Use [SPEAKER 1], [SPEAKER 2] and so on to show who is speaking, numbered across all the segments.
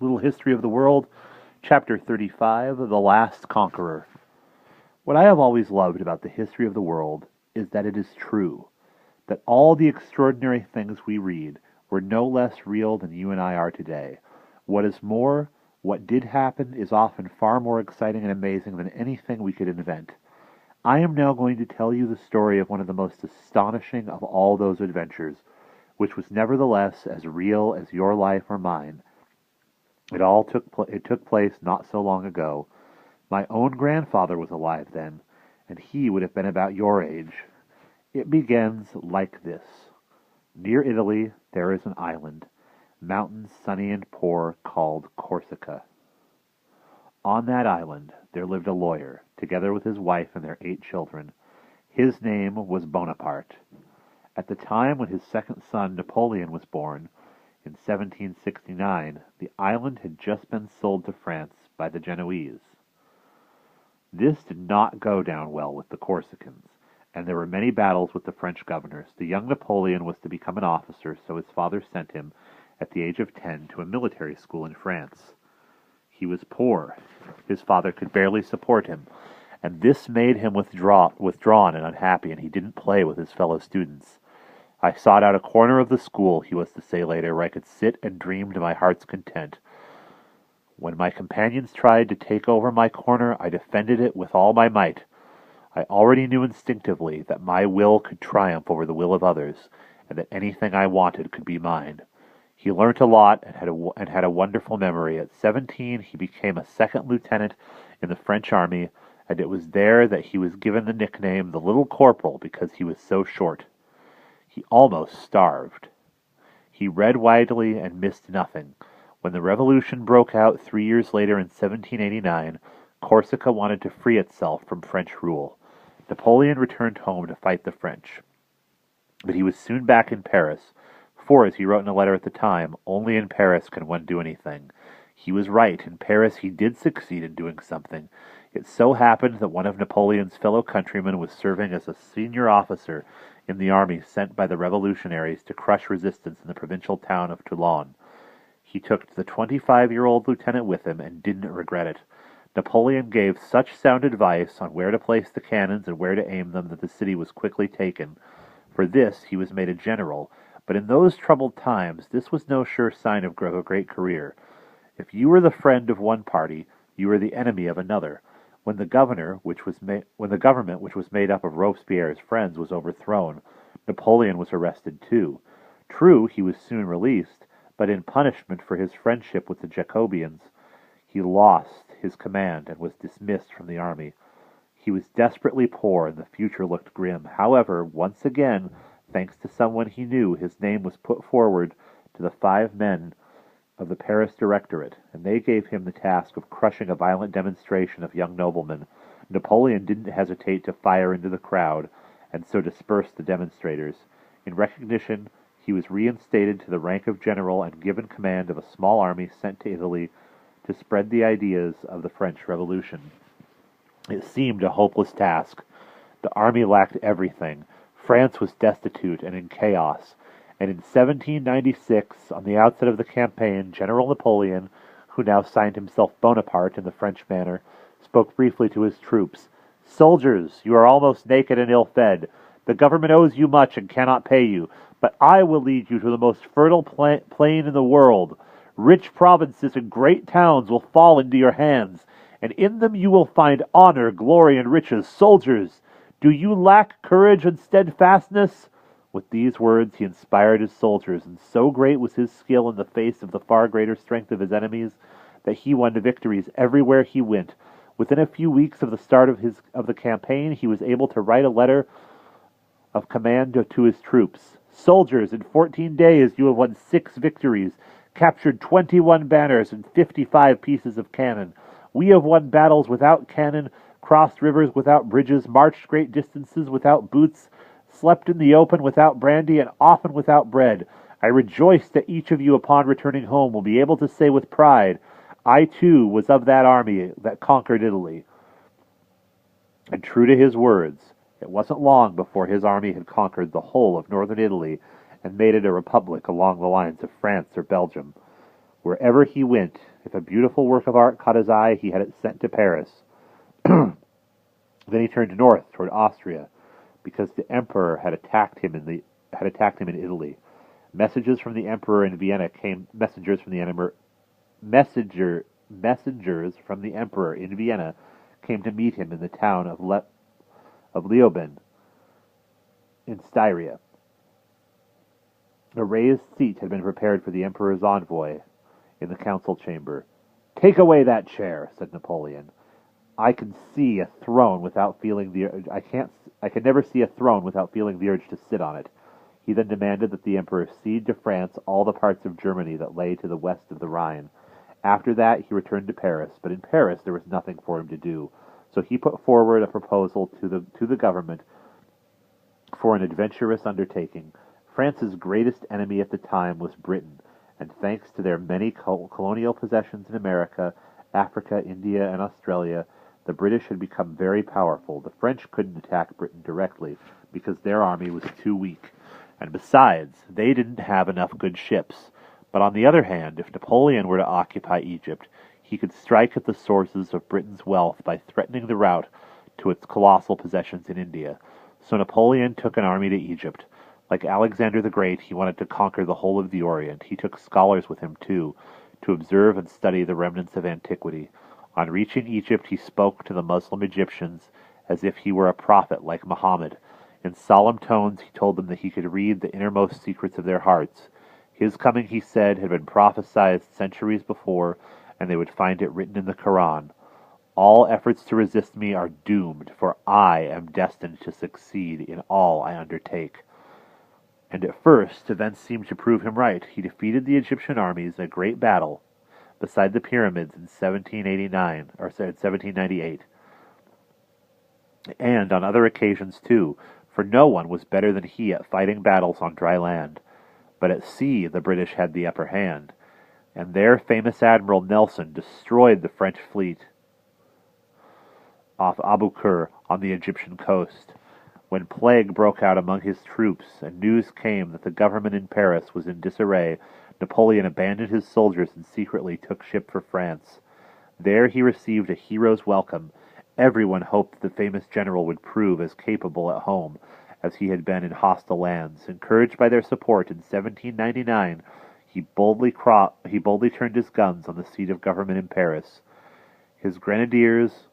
[SPEAKER 1] A little history of the world, Chapter 35, The Last Conqueror. What I have always loved about the history of the world is that it is true, that all the extraordinary things we read were no less real than you and I are today. What is more, what did happen is often far more exciting and amazing than anything we could invent. I am now going to tell you the story of one of the most astonishing of all those adventures, which was nevertheless as real as your life or mine. It took place not so long ago. My own grandfather was alive then, and he would have been about your age. It begins like this. Near Italy there is an island, mountains sunny and poor, called Corsica. On that island there lived a lawyer, together with his wife and their 8 children. His name was Bonaparte. At the time when his second son Napoleon was born, in 1769, the island had just been sold to France by the Genoese. This did not go down well with the Corsicans, and there were many battles with the French governors. The young Napoleon was to become an officer, so his father sent him, at the age of 10, to a military school in France. He was poor. His father could barely support him, and this made him withdrawn and unhappy, and he didn't play with his fellow students. I sought out a corner of the school, he was to say later, where I could sit and dream to my heart's content. When my companions tried to take over my corner, I defended it with all my might. I already knew instinctively that my will could triumph over the will of others, and that anything I wanted could be mine. He learnt a lot and had a wonderful memory. At 17, he became a second lieutenant in the French army, and it was there that he was given the nickname the Little Corporal because he was so short. He almost starved. He read widely and missed nothing. When the revolution broke out 3 years later in 1789, Corsica wanted to free itself from French rule. Napoleon returned home to fight the French. But he was soon back in Paris, for, as he wrote in a letter at the time, only in Paris can one do anything. He was right. In Paris he did succeed in doing something. It so happened that one of Napoleon's fellow countrymen was serving as a senior officer in the army sent by the revolutionaries to crush resistance in the provincial town of Toulon. He took the 25-year-old lieutenant with him and didn't regret it. Napoleon gave such sound advice on where to place the cannons and where to aim them that the city was quickly taken. For this he was made a general, but in those troubled times this was no sure sign of a great career. If you were the friend of one party, you were the enemy of another. When the government, which was made up of Robespierre's friends, was overthrown, Napoleon was arrested too. True, he was soon released, but in punishment for his friendship with the Jacobians, he lost his command and was dismissed from the army. He was desperately poor, and the future looked grim. However, once again, thanks to someone he knew, his name was put forward to the 5 men of the Paris Directorate, and they gave him the task of crushing a violent demonstration of young noblemen. Napoleon didn't hesitate to fire into the crowd, and so disperse the demonstrators. In recognition, he was reinstated to the rank of general and given command of a small army sent to Italy to spread the ideas of the French Revolution. It seemed a hopeless task. The army lacked everything. France was destitute and in chaos. And in 1796, on the outset of the campaign, General Napoleon, who now signed himself Bonaparte in the French manner, spoke briefly to his troops. "Soldiers, you are almost naked and ill-fed. The government owes you much and cannot pay you, but I will lead you to the most fertile plain in the world. Rich provinces and great towns will fall into your hands, and in them you will find honor, glory, and riches. Soldiers, do you lack courage and steadfastness?" With these words he inspired his soldiers, and so great was his skill in the face of the far greater strength of his enemies that he won victories everywhere he went. Within a few weeks of the start of the campaign, he was able to write a letter of command to his troops. "Soldiers, in 14 days you have won 6 victories, captured 21 banners and 55 pieces of cannon. We have won battles without cannon, crossed rivers without bridges, marched great distances without boots, slept in the open without brandy, and often without bread. I rejoice that each of you upon returning home will be able to say with pride, 'I too was of that army that conquered Italy.'" And true to his words, it wasn't long before his army had conquered the whole of northern Italy and made it a republic along the lines of France or Belgium. Wherever he went, if a beautiful work of art caught his eye, he had it sent to Paris. Then he turned north toward Austria, because the emperor had attacked him in Italy. Messages from the emperor in Vienna came. Messengers from the emperor in Vienna came to meet him in the town of Leoben in Styria. A raised seat had been prepared for the emperor's envoy in the council chamber. "Take away that chair," said Napoleon. "I can see a throne without feeling the urge. I can never see a throne without feeling the urge to sit on it." He then demanded that the emperor cede to France all the parts of Germany that lay to the west of the Rhine. After that, he returned to Paris, but in Paris there was nothing for him to do. So he put forward a proposal to the government for an adventurous undertaking. France's greatest enemy at the time was Britain, and thanks to their many colonial possessions in America, Africa, India, and Australia, the British had become very powerful. The French couldn't attack Britain directly because their army was too weak. And besides, they didn't have enough good ships. But on the other hand, if Napoleon were to occupy Egypt, he could strike at the sources of Britain's wealth by threatening the route to its colossal possessions in India. So Napoleon took an army to Egypt. Like Alexander the Great, he wanted to conquer the whole of the Orient. He took scholars with him, too, to observe and study the remnants of antiquity. On reaching Egypt, he spoke to the Muslim Egyptians as if he were a prophet like Muhammad. In solemn tones, he told them that he could read the innermost secrets of their hearts. His coming, he said, had been prophesied centuries before, and they would find it written in the Quran. "All efforts to resist me are doomed, for I am destined to succeed in all I undertake." And at first, events seemed to prove him right. He defeated the Egyptian armies in a great battle beside the pyramids in 1798, and on other occasions too, for no one was better than he at fighting battles on dry land. But at sea the British had the upper hand, and their famous Admiral Nelson destroyed the French fleet off Abu Qir on the Egyptian coast. When plague broke out among his troops and news came that the government in Paris was in disarray, Napoleon abandoned his soldiers and secretly took ship for France. There he received a hero's welcome. Everyone hoped the famous general would prove as capable at home as he had been in hostile lands. Encouraged by their support in 1799, he boldly turned his guns on the seat of government in Paris. His grenadiers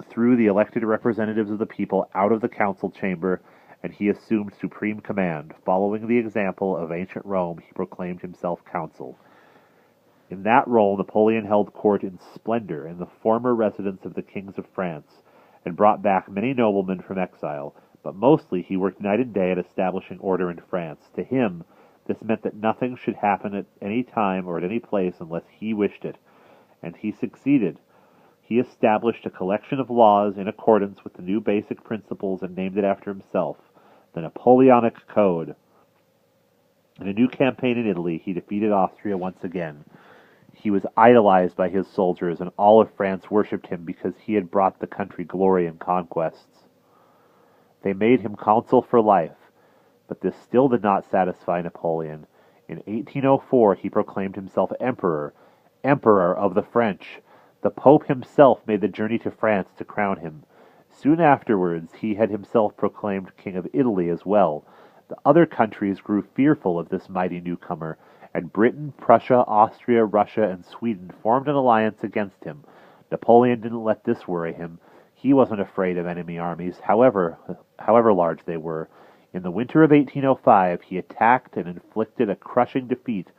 [SPEAKER 1] threw the elected representatives of the people out of the council chamber, and he assumed supreme command. Following the example of ancient Rome, he proclaimed himself consul. In that role, Napoleon held court in splendor in the former residence of the kings of France, and brought back many noblemen from exile, but mostly he worked night and day at establishing order in France. To him, this meant that nothing should happen at any time or at any place unless he wished it, and he succeeded. He established a collection of laws in accordance with the new basic principles and named it after himself, the Napoleonic Code. In a new campaign in Italy, he defeated Austria once again. He was idolized by his soldiers, and all of France worshipped him because he had brought the country glory and conquests. They made him consul for life, but this still did not satisfy Napoleon. In 1804, he proclaimed himself emperor of the French. The Pope himself made the journey to France to crown him. Soon afterwards, he had himself proclaimed King of Italy as well. The other countries grew fearful of this mighty newcomer, and Britain, Prussia, Austria, Russia, and Sweden formed an alliance against him. Napoleon didn't let this worry him. He wasn't afraid of enemy armies, however large they were. In the winter of 1805, he attacked and inflicted a crushing defeat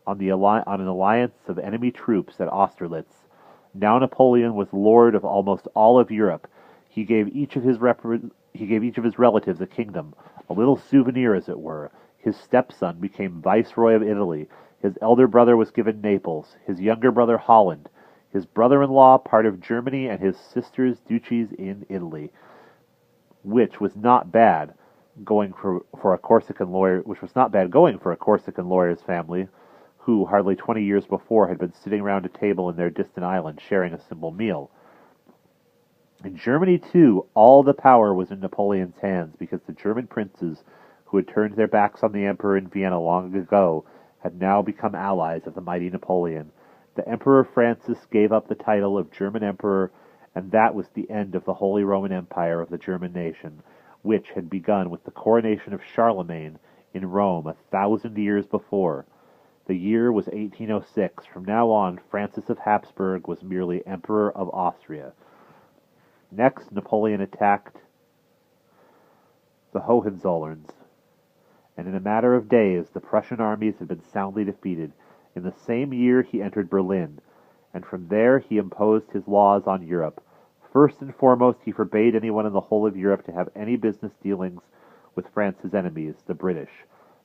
[SPEAKER 1] on an alliance of enemy troops at Austerlitz. Now Napoleon was lord of almost all of Europe. He gave each of his relatives a kingdom, a little souvenir as it were. His stepson became viceroy of Italy. His elder brother was given Naples, his younger brother Holland, his brother-in-law part of Germany, and his sisters duchies in Italy, which was not bad going for a Corsican lawyer's family, who hardly 20 years before had been sitting round a table in their distant island sharing a simple meal. In Germany, too, all the power was in Napoleon's hands, because the German princes, who had turned their backs on the emperor in Vienna long ago, had now become allies of the mighty Napoleon. The Emperor Francis gave up the title of German Emperor, and that was the end of the Holy Roman Empire of the German nation, which had begun with the coronation of Charlemagne in Rome 1,000 years before. The year was 1806. From now on, Francis of Habsburg was merely Emperor of Austria. Next, Napoleon attacked the Hohenzollerns, and in a matter of days the Prussian armies had been soundly defeated. In the same year he entered Berlin, and from there he imposed his laws on Europe. First and foremost, he forbade anyone in the whole of Europe to have any business dealings with France's enemies, the British.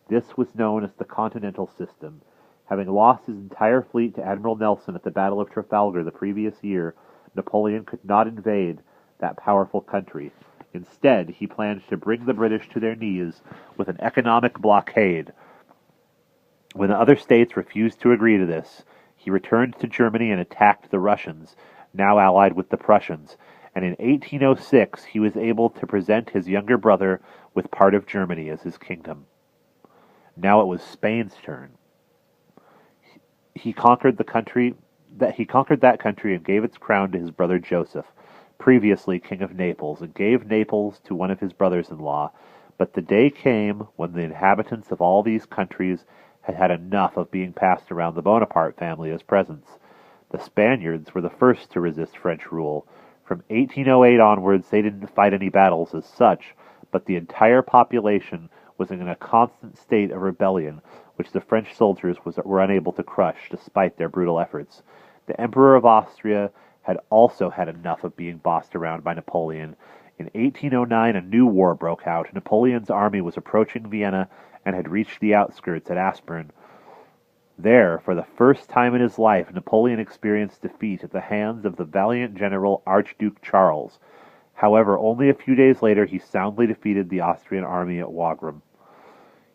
[SPEAKER 1] This was known as the Continental System. Having lost his entire fleet to Admiral Nelson at the Battle of Trafalgar the previous year, Napoleon could not invade that powerful country. Instead, he planned to bring the British to their knees with an economic blockade. When the other states refused to agree to this, he returned to Germany and attacked the Russians, now allied with the Prussians, and in 1806 he was able to present his younger brother with part of Germany as his kingdom. Now it was Spain's turn. He conquered that country and gave its crown to his brother Joseph, previously king of Naples, and gave Naples to one of his brothers-in-law. But the day came when the inhabitants of all these countries had had enough of being passed around the Bonaparte family as presents. The Spaniards were the first to resist French rule. From 1808 onwards, they didn't fight any battles as such, but the entire population was in a constant state of rebellion, which the French soldiers were unable to crush, despite their brutal efforts. The Emperor of Austria had also had enough of being bossed around by Napoleon. In 1809, a new war broke out. Napoleon's army was approaching Vienna and had reached the outskirts at Aspern. There, for the first time in his life, Napoleon experienced defeat at the hands of the valiant general Archduke Charles. However, only a few days later he soundly defeated the Austrian army at Wagram.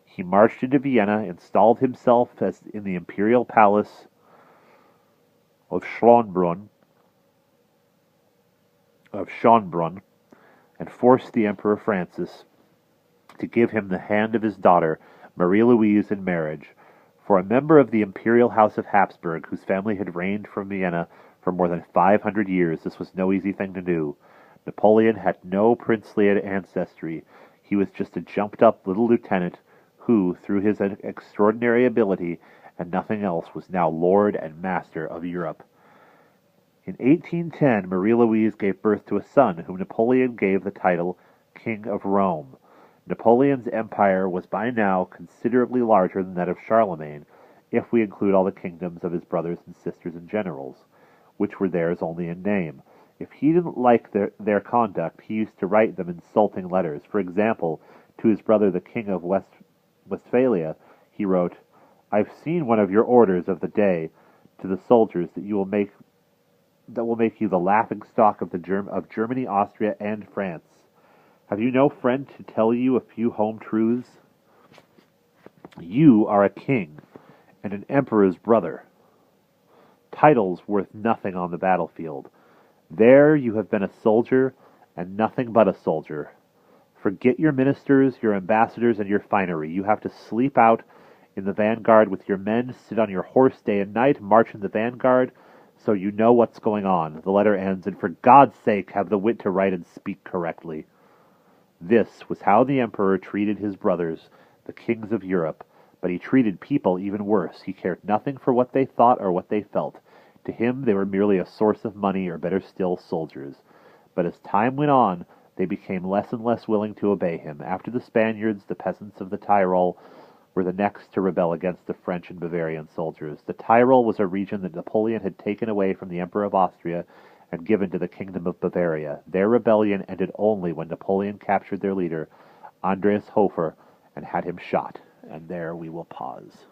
[SPEAKER 1] He marched into Vienna, installed himself as in the imperial palace of Schönbrunn, and forced the Emperor Francis to give him the hand of his daughter, Marie-Louise, in marriage. For a member of the imperial house of Habsburg, whose family had reigned from Vienna for more than 500 years, this was no easy thing to do. Napoleon had no princely ancestry. He was just a jumped-up little lieutenant who, through his extraordinary ability and nothing else, was now lord and master of Europe. In 1810, Marie-Louise gave birth to a son, whom Napoleon gave the title King of Rome. Napoleon's empire was by now considerably larger than that of Charlemagne, if we include all the kingdoms of his brothers and sisters and generals, which were theirs only in name. If he didn't like their conduct, he used to write them insulting letters. For example, to his brother, the King of Westphalia, he wrote, "I've seen one of your orders of the day to the soldiers that will make you the laughingstock of Germany, Austria, and France. Have you no friend to tell you a few home truths? You are a king and an emperor's brother. Titles worth nothing on the battlefield. There you have been a soldier and nothing but a soldier. Forget your ministers, your ambassadors, and your finery. You have to sleep out in the vanguard with your men, sit on your horse day and night, march in the vanguard, so you know what's going on." The letter ends, "And for God's sake, have the wit to write and speak correctly." This was how the emperor treated his brothers, the kings of Europe, but he treated people even worse. He cared nothing for what they thought or what they felt. To him, they were merely a source of money, or better still, soldiers. But as time went on, they became less and less willing to obey him. After the Spaniards, the peasants of the Tyrol were the next to rebel against the French and Bavarian soldiers. The Tyrol was a region that Napoleon had taken away from the Emperor of Austria and given to the Kingdom of Bavaria. Their rebellion ended only when Napoleon captured their leader, Andreas Hofer, and had him shot. And there we will pause.